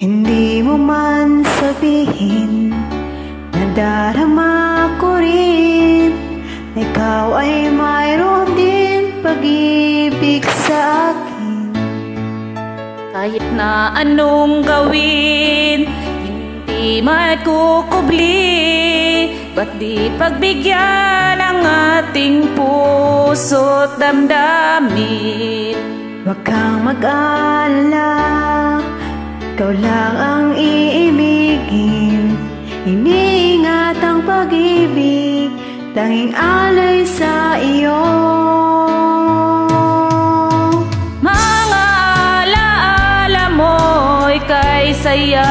Hindi mo man sabihin, nadarama ko rin na ikaw ay mayroon din pag-ibig sa akin. Kahit na anong gawin, hindi makukubli. Ba't di pagbigyan ang ating puso't damdamin? Huwag kang mag-alala, ikaw lang ang iibigin. Iniingat ang pag-ibig, tanging alay sa iyo. Mga alaala mo'y kay saya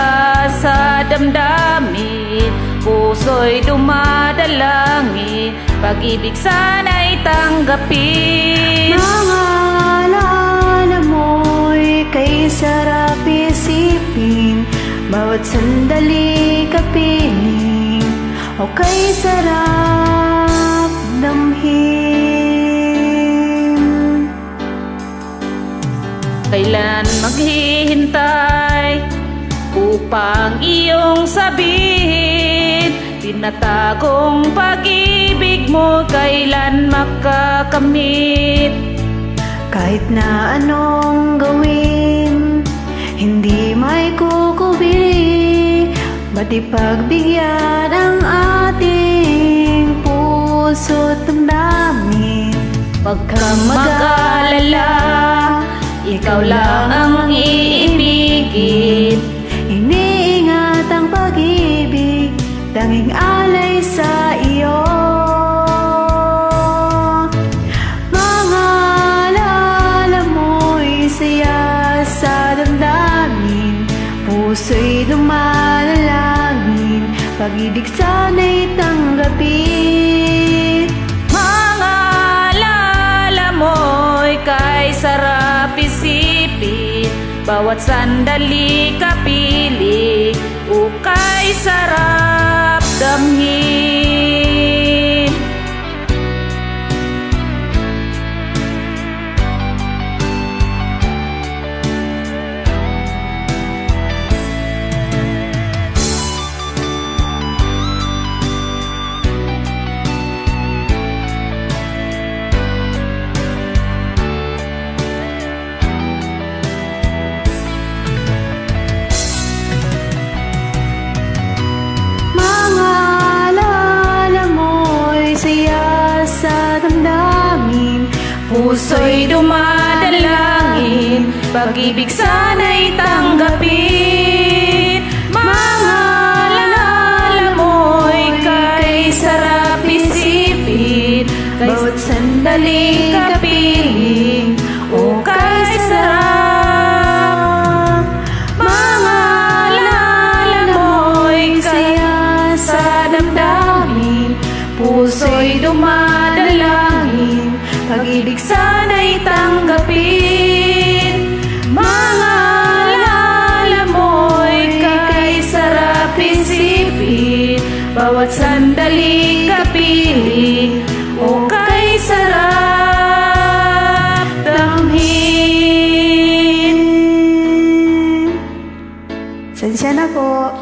sa damdamin. Puso'y dumadalangin, pag-ibig sana'y tanggapin. Mga alaala mo'y kay sarap isipin, bawat sandali kapiling, o kay sarap damhin. Kailan maghihintay upang iyong sabihin, tinatagong pag-ibig mo kailan makakamit? Kahit na anong gawin, hindi may kukubili. Ba't ipagbigyan ang ating puso't damdamin? Huwag kang mag-alala, ikaw lang ang iibigin. Iniingat ang pag-ibig, tanging alay sa iyo. Mga alaala mo'y saya sa damdamin, puso'y dumadalangin, pag-ibig sana'y tanggapin. Mga alaala mo'y kay sarap isipin, bawat sandali kapiling, o kay sarap damhin. Puso'y dumadalangin, pag-ibig sana'y tanggapin. Mga alaala mo'y kay sarap isipin, bawat sandali kapiling, o kay sarap. Mga alaala mo'y saya sa damdamin, puso'y dumadalangin, pag-ibig sana'y tanggapin. Mga alaala mo'y kay sarap isipin, bawat sandali kapiling, o kay sarap damhin. Sensya na po.